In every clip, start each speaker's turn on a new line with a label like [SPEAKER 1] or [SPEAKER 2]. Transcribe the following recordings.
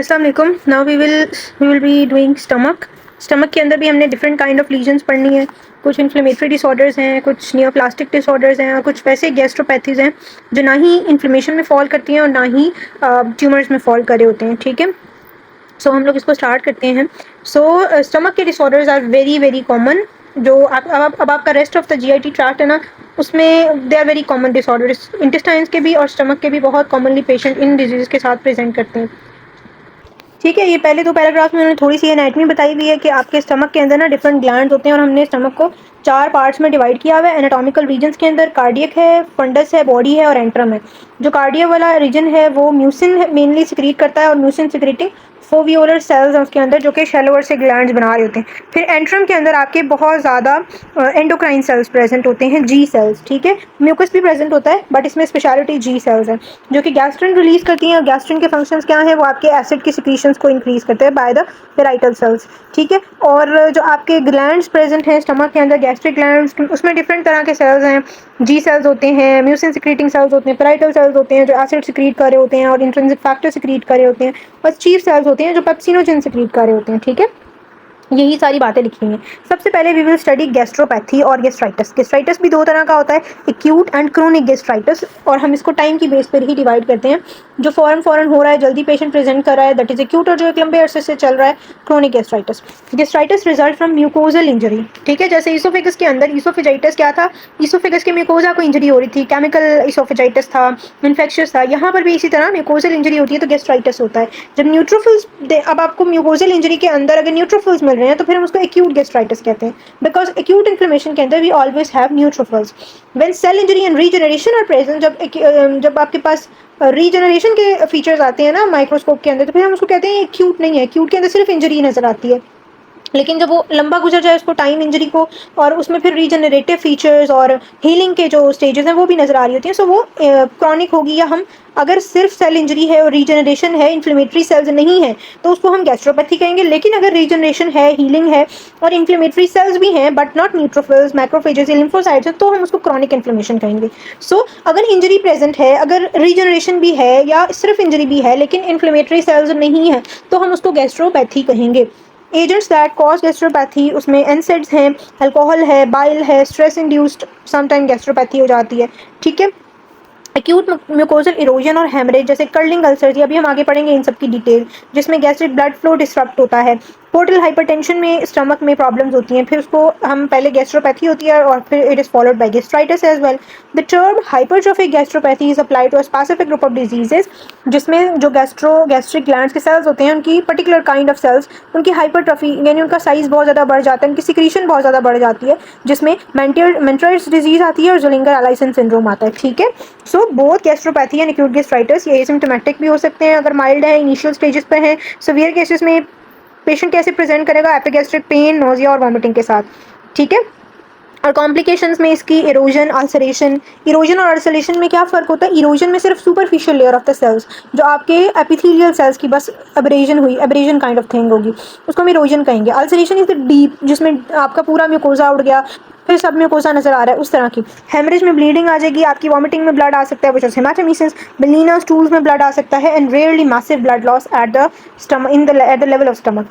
[SPEAKER 1] अस्सलाम वालेकुम। Now we will be doing stomach के अंदर भी हमने डिफरेंट काइंड ऑफ लीजन्स पढ़नी है। कुछ इन्फ्लेमेटरी डिसऑर्डर्स हैं, कुछ नियोप्लास्टिक डिसऑर्डर्स हैं और कुछ वैसे गैस्ट्रोपैथीज हैं जो ना ही इन्फ्लेमेशन में फॉल करती हैं और ना ही ट्यूमर्स में फॉल कर रहे होते हैं। ठीक है, सो हम लोग इसको स्टार्ट करते हैं। सो स्टमक के disorders are very very common. जो अब आपका rest of the GIT tract है ना, उसमें they are very common disorders. Intestines के भी और स्टमक के भी बहुत कॉमनली पेशेंट इन डिजीज़ के साथ प्रेजेंट करते हैं। ठीक है, ये पहले दो पैराग्राफ में उन्होंने थोड़ी सी एनाटमी बताई हुई है कि आपके स्टमक के अंदर ना डिफरेंट ग्लैंड्स होते हैं और हमने स्टमक को 4 पार्ट्स में डिवाइड किया हुआ है एनाटॉमिकल रीजन्स के अंदर। कार्डियक है, फंडस है, बॉडी है और एंट्रम है। जो कार्डियक वाला रीजन है वो म्यूसिन मेनली सिक्रीट करता है और म्यूसिन सिक्रीटिंग फोवियोलर सेल्स हैं उसके अंदर जो कि शैलोअर से ग्लैंड्स बना रहे होते हैं। फिर एंट्रम के अंदर आपके बहुत ज़्यादा एंडोक्राइन सेल्स प्रेजेंट होते हैं, जी सेल्स। ठीक है, म्यूकस भी प्रेजेंट होता है बट इसमें स्पेशलिटी जी सेल्स है जो कि गैस्ट्रिन रिलीज करती हैं। और गैस्ट्रिन के फंक्शंस क्या हैं? वो आपके एसिड की सिक्रीशंस को इंक्रीज करते हैं बाय द पेराइटल सेल्स। ठीक है, और जो आपके ग्लैंड्स प्रेजेंट हैं स्टमक के अंदर, गैस्ट्रिक ग्लैंड्स, उसमें डिफरेंट तरह के सेल्स हैं। जी सेल्स होते हैं, म्यूसिन सिक्रीटिंग सेल्स होते हैं, पेराइटल सेल्स होते हैं जो एसिड सिक्रीट कर रहे होते हैं और इंट्रिंसिक फैक्टर सिक्रीट कर रहे होते हैं, और चीफ सेल्स होते हैं जो पेप्सिनोजेन सिक्रीट कर रहे होते हैं। ठीक है, यही सारी बातें लिखी हैं। सबसे पहले वी विल स्टडी गैस्ट्रोपैथी और गैस्ट्राइटिस। गैस्ट्राइटिस भी दो तरह का होता है, एक्यूट एंड क्रोनिक गैस्ट्राइटिस, और हम इसको टाइम की बेस पर ही डिवाइड करते हैं। जो फौरन हो रहा है, जल्दी पेशेंट प्रेजेंट कर रहा है, दैट इज एक्यूट, और जो एक लंबे अरसे से चल रहा है chronic gastritis. Gastritis result from mucosal injury. ठीक है, जैसे ईसोफेगस के अंदर ईसोफेजाइटिस क्या था? ईसोफेगस के म्यूकोजा को इंजरी हो रही थी, केमिकल ईसोफेजाइटिस था, इन्फेक्शियस था। यहाँ पर भी इसी तरह म्यूकोजल इंजरी होती है तो गैस्ट्राइटिस होता है। जब न्यूट्रोफिल्स, अब आपको म्यूकोजल इंजरी के अंदर अगर न्यूट्रोफिल्स मिल रहे हैं तो फिर हम उसको एक्यूट गैस्ट्राइटिस कहते हैं, बिकॉज एक्यूट इन्फ्लेमेशन के अंदर we always have neutrophils. When cell injury and regeneration are present, जब आपके पास रीजनरेशन के फीचर्स आते हैं ना माइक्रोस्कोप के अंदर, तो फिर हम उसको कहते हैं एक्यूट नहीं है। एक्यूट के अंदर सिर्फ इंजरी नजर आती है, लेकिन जब वो लंबा गुजर जाए उसको टाइम इंजरी को, और उसमें फिर रीजनरेटिव फीचर्स और हीलिंग के जो स्टेजेस हैं वो भी नज़र आ रही होती हैं, सो वो क्रॉनिक होगी। या हम अगर सिर्फ सेल इंजरी है और रीजनरेशन है, इन्फ्लेमेटरी सेल्स नहीं है, तो उसको हम गैस्ट्रोपैथी कहेंगे। लेकिन अगर रीजनरेशन है, हीलिंग है और इन्फ्लेमेटरी सेल्स भी हैं but not neutrophils, macrophages, lymphocytes हैं, तो हम उसको क्रॉनिक इन्फ्लेमेशन कहेंगे। सो अगर इंजरी प्रेजेंट है, अगर रीजनरेशन भी है या सिर्फ इंजरी भी है लेकिन इन्फ्लेमेटरी सेल्स नहीं है, तो हम उसको गैस्ट्रोपैथी कहेंगे। एजेंट्स दैट कॉज गैस्ट्रोपैथी, उसमें एनसेड्स हैं, अल्कोहल है, बाइल है, स्ट्रेस इंड्यूस्ड समटाइम गैस्ट्रोपैथी हो जाती है। ठीक है, एक्यूट म्यूकोजल इरोजन और हेमरेज जैसे कर्लिंग अल्सर्स, अभी हम आगे पढ़ेंगे इन सब की डिटेल, जिसमें गैस्ट्रिक ब्लड फ्लो डिस्टर्ब होता है। पोर्टल हाइपरटेंशन में स्टमक में प्रॉब्लम्स होती हैं, फिर उसको हम पहले गैस्ट्रोपैथी होती है और फिर it is followed by gastritis as well. The term hypertrophic gastropathy is applied to a specific group of diseases, जिसमें जो गैस्ट्रिक ग्लैंड्स के सेल्स होते हैं उनकी पर्टिकुलर काइंड ऑफ सेल्स, उनकी हाइपरट्रॉफी यानी उनका साइज बहुत ज़्यादा बढ़ जाता है, उनकी सिक्रीशन बहुत ज़्यादा बढ़ जाती है, जिसमें मेंटर्स डिजीज आती है और ज़ोलिंगर एलाइसन सिंड्रोम आता है। ठीक है, so both gastropathy and acute gastritis ये एसिम्प्टोमेटिक भी हो सकते हैं अगर माइल्ड है, इनिशियल स्टेजेस पर हैं। सीवियर केसेस में पेशेंट कैसे प्रेजेंट करेगा? एपिगैस्ट्रिक पेन, नोजिया और वॉमिटिंग के साथ। ठीक है, और कॉम्प्लिकेशंस में इसकी इरोजन, अल्सरेशन। इरोजन और अल्सरेशन में क्या फ़र्क होता है? इरोजन में सिर्फ superficial layer of the cells, जो आपके एपिथेलियल सेल्स की बस एब्रेजन हुई, एब्रेजन काइंड ऑफ थिंग होगी, उसको हम इरोजन कहेंगे। अल्सरेशन इज द डीप, जिसमें आपका पूरा म्यूकोजा उड़ गया, फिर सब म्यूकोजा नजर आ रहा है, उस तरह की। हेमरेज में ब्लीडिंग आ जाएगी, आपकी वॉमिटिंग में ब्लड आ सकता है, विच इज हेमाटोमेसिस। बेलिना स्टूल्स में ब्लड आ सकता है, and rarely massive blood loss at the stomach, at the level of stomach.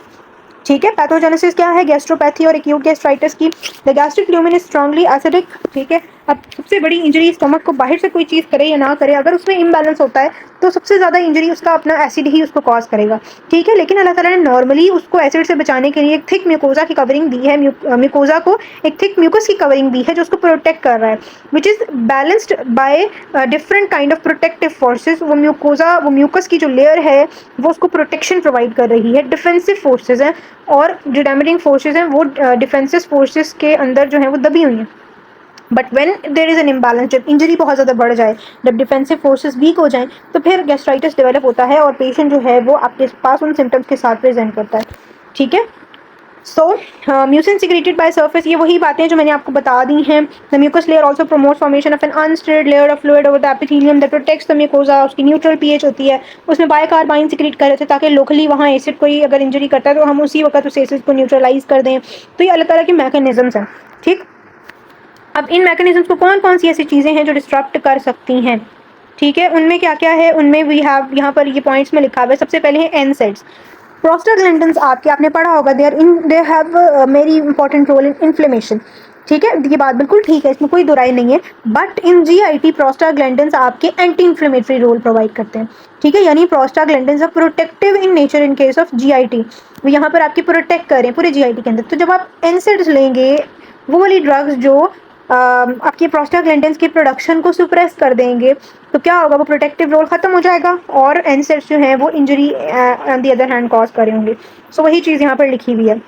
[SPEAKER 1] ठीक है, पैथोजेनेसिस क्या है गैस्ट्रोपैथी और एक्यूट गैस्ट्राइटिस की? The gastric lumen is strongly acidic. ठीक है, अब सबसे बड़ी इंजरी स्टमक को बाहर से कोई चीज़ करे या ना करे, अगर उसमें इम्बैलेंस होता है तो सबसे ज़्यादा इंजरी उसका अपना एसिड ही उसको कॉज करेगा। ठीक है, लेकिन अल्लाह ताला ने नॉर्मली उसको एसिड से बचाने के लिए एक थिक म्यूकोजा की कवरिंग दी है, म्यूकोजा को एक थिक म्यूकस की कवरिंग दी है जो उसको प्रोटेक्ट कर रहा है, which is balanced by different kind of protective forces. वो म्यूकोजा, वो म्यूकस की जो लेयर है वो उसको प्रोटेक्शन प्रोवाइड कर रही है। डिफेंसिव फोर्सेज हैं और जो डैमेजिंग फोर्सेज हैं वो डिफेंसिव फोर्सेज के अंदर जो है वो दबी हुई हैं। But when there is an imbalance, जब इंजरी बहुत ज़्यादा बढ़ जाए, जब डिफेंसिव फोर्सेस वीक हो जाएं, तो फिर गैस्ट्राइटिस डेवलप होता है और पेशेंट जो है वो आपके पास उन सिम्टम्स के साथ प्रेजेंट करता है। ठीक है, so mucin secreted by surface, ये वही बातें जो मैंने आपको बता दी हैं। The mucus layer also promotes formation of an unstirred layer of fluid over the epithelium that protects the mucosa. उसकी न्यूट्रल पीएच होती है, उसमें बायकार्बाइन सिक्रेट कर रहे थे ताकि लोकली वहाँ एसिड कोई अगर इंजरी करता है तो हम उसी वक्त उस एसिड को न्यूट्रलाइज कर दें। तो ये अलग तरह के मैकेनिज्म्स हैं। ठीक, अब इन मैकेनिज्म्स को कौन कौन सी ऐसी चीज़ें हैं जो डिस्ट्रप्ट कर सकती हैं? ठीक है, उनमें क्या क्या है, उनमें वी हैव, यहाँ पर ये पॉइंट्स में लिखा हुआ है। सबसे पहले है एनसेड्स। प्रोस्टाग्लैंडिन्स आपके आपने पढ़ा होगा, they have very important role in inflammation. ठीक है, ये बात बिल्कुल ठीक है, इसमें कोई दो राय नहीं है। बट इन जीआईटी प्रोस्टाग्लैंडिन्स आपके एंटी इन्फ्लेमेटरी रोल प्रोवाइड करते हैं। ठीक है, यानी prostaglandins are protective in nature in case of GIT. वो यहाँ पर आपकी प्रोटेक्ट करें पूरे जीआईटी के अंदर। तो जब आप एनसेड्स लेंगे, वो वाली ड्रग्स जो आपकी प्रोस्टाग्लैंडिन्स की प्रोडक्शन को सुप्रेस कर देंगे, तो क्या होगा, वो प्रोटेक्टिव रोल खत्म हो जाएगा और एनसेड्स जो हैं वो injury on the other hand cause करे होंगे। सो वही चीज़ यहाँ पर लिखी हुई है।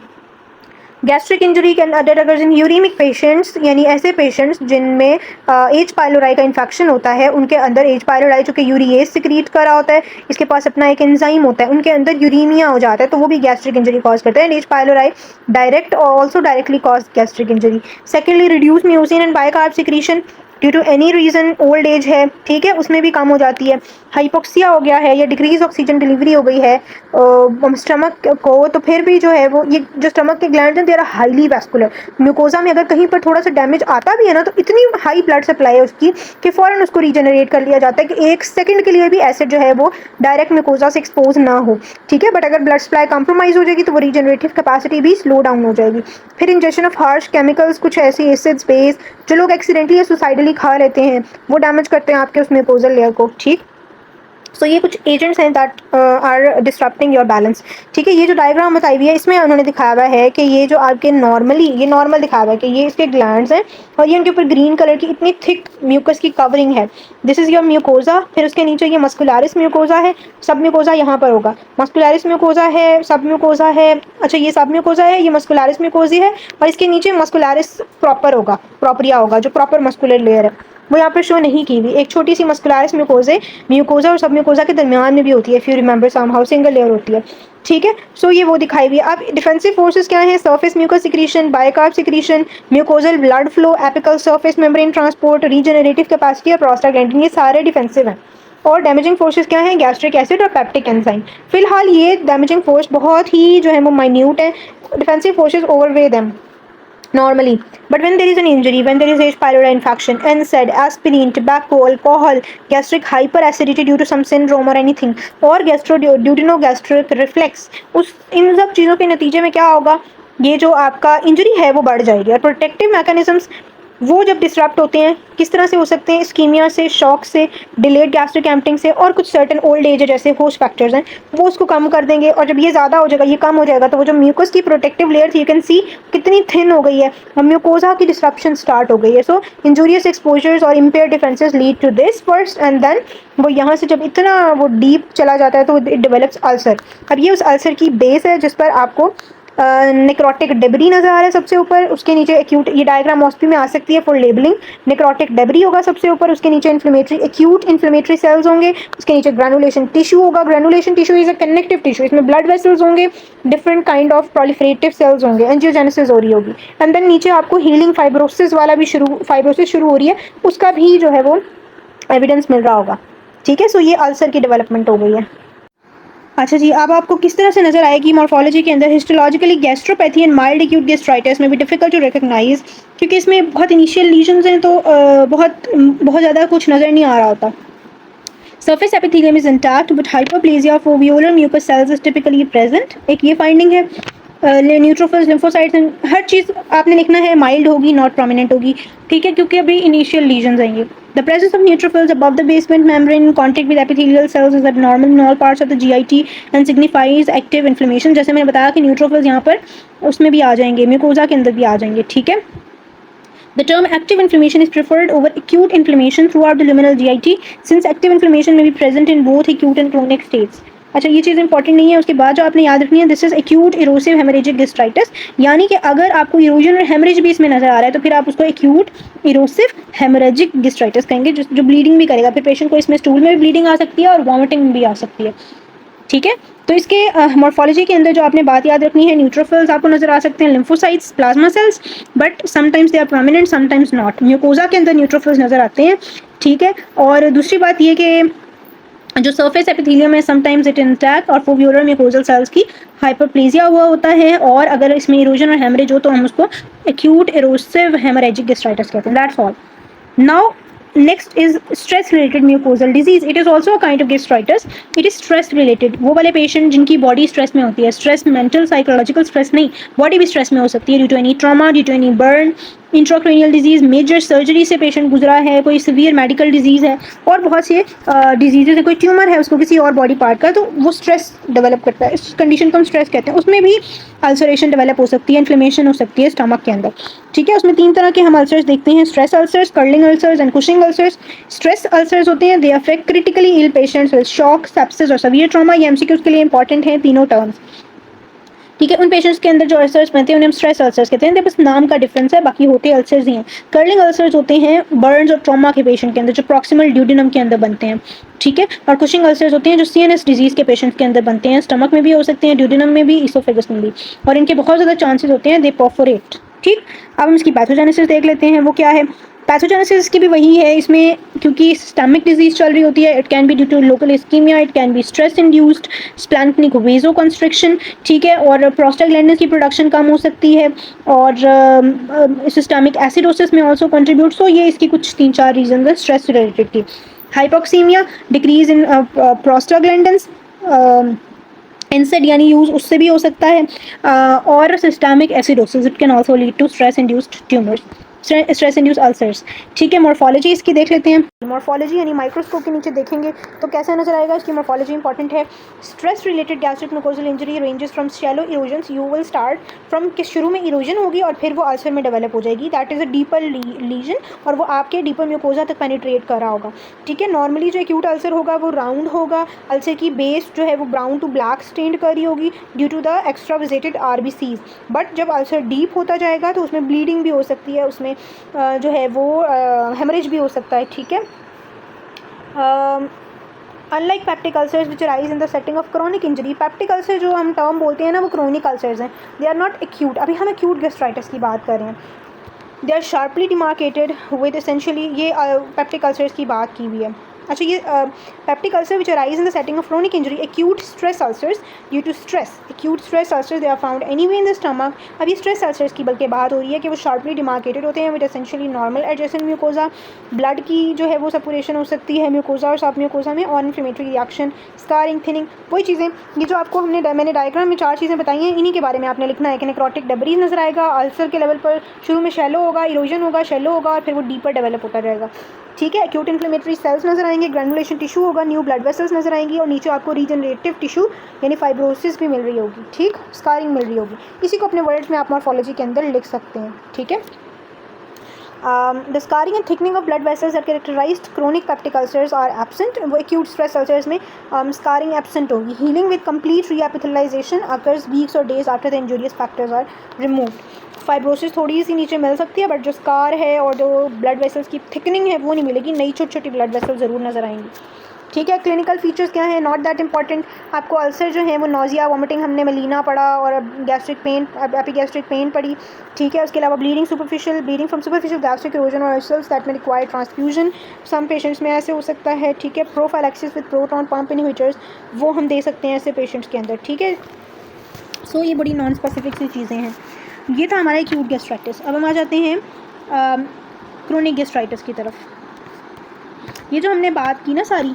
[SPEAKER 1] गैस्ट्रिक इंजरी कैन अदर अगर इन यूरिमिक पेशेंट्स, यानी ऐसे पेशेंट्स जिनमें एच पाइलोराई का इन्फेक्शन होता है, उनके अंदर एच पाइलोराई जो कि यूरिएज सिक्रीट कर रहा होता है, इसके पास अपना एक एंजाइम होता है, उनके अंदर यूरीमिया हो जाता है, तो वो भी गैस्ट्रिक इंजरी कॉज करता है। एच पाइलोराई डायरेक्ट और also directly cause gastric injury. Secondly, reduce mucin and bicarb secretion due to any reason, old age है, ठीक है, उसमें भी कम हो जाती है। हाइपोक्सिया हो गया है या डिक्रीज ऑक्सीजन डिलीवरी हो गई है स्टमक को, तो फिर भी जो है वो ये जो स्टमक के ग्लैंड हैं, they are highly vascular. Mucosa में अगर कहीं पर थोड़ा सा डैमेज आता भी है ना, तो इतनी हाई ब्लड सप्लाई है उसकी कि फ़ौरन उसको रीजनरेट कर लिया जाता है कि एक सेकंड के लिए भी एसिड जो है वो डायरेक्ट म्यूकोजा से एक्सपोज ना हो। ठीक है, बट अगर ब्लड सप्लाई कॉम्प्रोमाइज़ हो जाएगी तो वो रीजनरेटिव कैपेसिटी भी स्लो डाउन हो जाएगी। फिर इंजेक्शन ऑफ हार्श केमिकल्स, कुछ ऐसी एसिड्स बेस जो लोग एक्सीडेंटली या सुसाइडली खा लेते हैं, वो डैमेज करते हैं आपके उस म्यूकोजल लेयर को। ठीक, सो ये कुछ एजेंट्स हैं that are disturbing your balance. ठीक है, ये जो डायग्राम बताई हुई है इसमें उन्होंने दिखाया हुआ है कि ये जो आपके नॉर्मली, ये नॉर्मल दिखाया हुआ है कि ये इसके ग्लैंड्स हैं और ये उनके ऊपर ग्रीन कलर की इतनी थिक म्यूकस की कवरिंग है। This is your mucosa. फिर उसके नीचे ये मस्कुलरिस म्यूकोजा है, सब म्यूकोजा यहाँ पर होगा। मस्कुलरिस म्यूकोजा है, सब म्यूकोजा है, अच्छा ये सब म्यूकोजा है, ये मस्कुलरिस म्यूकोजी है, और इसके नीचे मस्कुलरिस प्रॉपर होगा, प्रॉपरिया होगा, जो प्रॉपर मस्कुलर लेयर है वो यहाँ पर शो नहीं की हुई। एक छोटी सी मस्कुलरिस म्यूकोजा और सब म्यूकोजा के दरमियान में भी होती है, if you remember somehow single layer होती है। ठीक है, सो ये वो दिखाई हुई है। अब डिफेंसिव फोर्सेस क्या है, surface mucus secretion, bicarb secretion, mucosal blood flow, apical surface membrane transport, regenerative capacity और प्रोस्टाग्लैंडिन, ये सारे डिफेंसिव हैं। और डैमेजिंग फोर्सेस क्या हैं, गैस्ट्रिक एसिड और पेप्टिक एंजाइम। फिलहाल ये डैमेजिंग फोर्स बहुत ही जो है वो माइन्यूट है, defensive forces overweigh them normally. But when there is an injury, when there is H. pylori infection, NSAID, aspirin, tobacco, alcohol, gastric hyperacidity due to some syndrome or anything, और gastro-duodenogastric reflex, उस इन सब चीज़ों के नतीजे में क्या होगा, ये जो आपका इंजरी है वो बढ़ जाएगी। और प्रोटेक्टिव मैकेनिज्म्स वो जब डिसरप्ट होते हैं किस तरह से हो सकते हैं, इस्कीमिया से, शॉक से, डिलेड गैस्ट्रिक एम्पटिंग से, और कुछ सर्टन ओल्ड एज जैसे होस्ट फैक्टर्स हैं वो उसको कम कर देंगे। और जब ये ज़्यादा हो जाएगा, ये कम हो जाएगा, तो वो जो म्यूकस की प्रोटेक्टिव लेयर थी, यू कैन सी कितनी थिन हो गई है, और म्यूकोजा की डिसरप्शन स्टार्ट हो गई है। सो इंजूरियस एक्सपोजर्स और impair defenses lead to this first, and then वो यहाँ से जब इतना वो डीप चला जाता है तो इट डेवलप्स अल्सर। अब ये उस अल्सर की बेस है जिस पर आपको नेक्रोटिक डेबरी नजर आ रहा है सबसे ऊपर, उसके नीचे एक्यूट, ये डायग्राम मॉस्पी में आ सकती है फॉर लेबलिंग। नेक्रोटिक डेबरी होगा सबसे ऊपर, उसके नीचे इन्फ्लेमेटरी, एक्यूट इन्फ्लेमेटरी सेल्स होंगे, उसके नीचे ग्रैनुलेशन टिश्यू होगा। Granulation tissue is a connective tissue, इसमें ब्लड वेसल्स होंगे, different kind of proliferative cells होंगे, एंजियोजेनेसिस हो रही होगी। एंड देन नीचे आपको हीलिंग फाइब्रोसिस वाला भी फाइब्रोसिस शुरू हो रही है, उसका भी जो है वो एविडेंस मिल रहा होगा। ठीक है, सो ये अल्सर की डेवलपमेंट हो गई है। अच्छा जी, अब आपको किस तरह से नजर आएगी मॉर्फोलॉजी के अंदर, histologically gastropathy and mild acute gastritis में भी डिफिकल्ट टू रिकॉग्नाइज, क्योंकि इसमें बहुत इनिशियल लीजन्स हैं, तो बहुत ज़्यादा कुछ नज़र नहीं आ रहा होता। Surface epithelium is intact, but hyperplasia of foveolar mucous cells is typically present. एक ये फाइंडिंग है। न्यूट्रोफिल्स, लिम्फोसाइट्स, हर चीज़ आपने लिखना है माइल्ड होगी, नॉट प्रोमिनेंट होगी। ठीक है, क्योंकि अभी इनिशियल लीजन्स आएंगे। The presence of neutrophils above the basement membrane in contact with epithelial cells is abnormal in all parts of the GIT and signifies active inflammation. जैसे मैंने बताया कि न्यूट्रोफिल्स यहाँ पर उसमें भी आ जाएंगे, म्यूकोजा के अंदर भी आ जाएंगे। ठीक है, The term active inflammation is preferred over acute inflammation throughout the luminal GIT, since active inflammation may be present in both acute and chronic states. अच्छा, ये चीज़ इंपॉर्टेंट नहीं है। उसके बाद जो आपने याद रखनी है, this is acute erosive haemorrhagic gastritis, यानी कि अगर आपको इरोजन और हेमरेज भी इसमें नजर आ रहा है तो फिर आप उसको एक्यूट इरोसिव हेमरेजिक गैस्ट्राइटिस कहेंगे, जो ब्लीडिंग भी करेगा। फिर पेशेंट को इसमें स्टूल में भी ब्लीडिंग आ सकती है और वॉमिटिंग भी आ सकती है। ठीक है, तो इसके मॉर्फोलॉजी के अंदर जो आपने बात याद रखनी है, न्यूट्रोफिल्स आपको नजर आ सकते हैं, lymphocytes, plasma cells, but sometimes they are prominent, sometimes not. Mucosa के अंदर न्यूट्रोफिल्स नजर आते हैं। ठीक है, और दूसरी बात ये कि जो सरफेस एपिथेलियम है समटाइम्स इट इंटैक्ट, और फोव्यूलर म्यूकोजल सेल्स की हाइपरप्लेजिया हुआ होता है, और अगर इसमें इरोजन और हेमरेज हो तो हम उसको एक्यूट इरोसिव हेमरेजिक गैस्ट्राइटिस कहते हैं। That's all. Now next is stress related mucosal disease. It is also a kind of gastritis. It is stress related. वो वाले पेशेंट जिनकी बॉडी स्ट्रेस में होती है, स्ट्रेस मेंटल साइकोलॉजिकल स्ट्रेस नहीं, body भी स्ट्रेस में हो सकती है due to any trauma, due to any burn, intracranial disease, major surgery से पेशेंट गुजरा है, कोई सीवियर मेडिकल डिजीज है, और बहुत से डिजीजेज है, कोई ट्यूमर है उसको किसी और बॉडी पार्ट का, तो वो स्ट्रेस डेवलप करता है. इस कंडीशन को हम स्ट्रेस कहते हैं. उसमें भी अल्सरेशन डेवलप हो सकती है, इन्फ्लेमेशन हो सकती है स्टमक के अंदर. ठीक है, उसमें 3 तरह के हम अल्सर्स देखते हैं: stress ulcers, Curling ulcers and Cushing ulcers. Stress ulcers होते हैं, they affect critically ill patients with shock, sepsis और सीवियर ट्रॉमा. ये एमसीक्यूज के लिए इंपॉर्टेंट है तीनों टर्म्स. ठीक है, उन पेशेंट्स के अंदर जो अल्सर्स बनते हैं उन्हें हम स्ट्रेस अल्सर्स कहते हैं. बस नाम का डिफरेंस है, बाकी होते अल्सर्स ही हैं. कर्लिंग अल्सर्स होते हैं बर्न्स और ट्रॉमा के पेशेंट के अंदर, जो प्रॉक्सिमल ड्यूडेनम के अंदर बनते हैं. ठीक है, और कुशिंग अल्सर्स होते हैं जो सीएनएस डिजीज के पेशेंट्स के अंदर बनते हैं. स्टमक में भी हो सकते हैं, ड्यूडेनम में भी, इसोफेगस में भी, और इनके बहुत ज़्यादा चांसेस होते हैं दे परफोरेट. ठीक, अब हम इसकी पैथोजेनेसिस देख लेते हैं. वो क्या है? पैथोजेनेसिस की भी वही है इसमें, क्योंकि स्टमक डिजीज चल रही होती है. It can be due to local ischemia, it can be stress induced splanchnic vasoconstriction. ठीक है, और प्रोस्टाग्लैंडिन्स की प्रोडक्शन कम हो सकती है, और सिस्टमिक एसिडोसिस में ऑल्सो कंट्रीब्यूट. सो ये इसकी कुछ 3-4 रीजन है स्ट्रेस रिलेटेड की. Hypoxaemia, decrease in prostaglandins, NSAIDs यानी यूज उससे भी हो सकता है, और systemic acidosis, it can also lead to stress induced tumours, stress induce ulcers. ठीक है, मॉर्फोलॉजी इसकी देख लेते हैं. मॉर्फोलॉजी यानी माइक्रोस्कोप के नीचे देखेंगे तो कैसा नजर आएगा. इसकी मॉर्फोलॉजी इंपॉर्टेंट है. Stress related gastric mucosal injury ranges from shallow erosions. You will start from कि शुरू में इरोजन होगी और फिर वो अल्सर में डेवलप हो जाएगी. That is a deeper lesion, और वो आपके डीपर म्यूकोजा तक पेनिट्रेट कर रहा होगा. ठीक है, नॉर्मली जो एक्यूट अल्सर होगा वो राउंड होगा. अल्सर की बेस जो है वो ब्राउन टू ब्लैक स्टेंड कर रही होगी due to the extravasated RBCs. But जब अल्सर डीप होता जाएगा तो उसमें ब्लीडिंग भी हो सकती है, उसमें जो है वो हेमरेज भी हो सकता है. ठीक है, unlike peptic ulcers which rise in the setting of chronic injury. Peptic ulcer जो हम टर्म बोलते हैं ना, वो क्रोनिक अल्सर्स हैं. They are not acute. अभी हम एक्यूट गैस्ट्राइटिस की बात कर रहे हैं. They are sharply demarcated with essentially, ये पेप्टिक अल्सर्स की बात की हुई है. अच्छा, ये peptic ulcer which arise in the setting of chronic injury, acute stress ulcers due to stress. Acute stress ulcers they are found anyway in the stomach. अब ये स्ट्रेस अल्सर्स की बल्कि बात हो रही है कि वो शार्पली डिमार्केटेड होते हैं with essentially normal adjacent mucosa. Blood की जो है वो सपुरेशन हो सकती है म्यूकोजा और सब म्यूकोजा में, और इन्फ्लेमेटरी रिएक्शन, स्कारिंग, थिनिंग, वही चीज़ें. ये जो आपको मैंने डायग्राम में 4 चीज़ें बताई हैं, इन्हीं के बारे में आपने लिखना है कि नेक्रोटिक डेब्रीज नजर आएगा. अल्सर के लेवल पर शुरू में शैलो होगा, इरोजन होगा, शैलो होगा, और फिर वो डीपर डेवलप होता जाएगा. ठीक है, एक्यूट इन्फ्लेमेटरी सेल्स नजर आएंगे, ग्रैनुलेशन टिश्यू होगा, न्यू ब्लड वेसल्स नजर आएंगी, और नीचे आपको रीजनरेटिव टिश्यू यानी फाइब्रोसिस भी मिल रही होगी. ठीक, स्कारिंग मिल रही होगी. इसी को अपने वर्ड्स में आप मॉर्फोलॉजी के अंदर लिख सकते हैं. ठीक है, the scarring and thickening of blood vessels are characterized. Chronic peptic ulcers are absent. वो एक्यूट स्ट्रेस अल्सर्स में स्कारिंग एब्सेंट होगी. Healing with complete reepithelialization occurs weeks और days after the injurious factors are removed. Fibrosis थोड़ी सी नीचे मिल सकती है, but जो स्कार है और जो ब्लड वेसल्स की थिकनिंग है वो नहीं मिलेगी. नई छोटी छोटी ब्लड वेसल ज़रूर नज़र आएंगी. ठीक है, क्लिनिकल फीचर्स क्या है, नॉट दैट इंपॉर्टेंट. आपको अल्सर जो है वो नोजिया, वॉमिटिंग, हमने मेलिना पढ़ा, और गैस्ट्रिक पेन, एपिगैस्ट्रिक पेन पढ़ी. ठीक है, उसके अलावा bleeding from superficial gastric erosion और अल्सर्स दैट में रिक्वायर ट्रांसफ्यूजन. सम पेशेंट्स में ऐसे हो सकता है. ठीक है, prophylaxis with proton pump inhibitors वो हम दे सकते हैं ऐसे पेशेंट्स के अंदर. ठीक है, सो ये बड़ी नॉन स्पेसिफिक सी चीज़ें हैं. ये था हमारा एक्यूट गैस्ट्राइटिस. अब हम आ जाते हैं क्रोनिक गैस्ट्राइटिस की तरफ. ये जो हमने बात की ना सारी,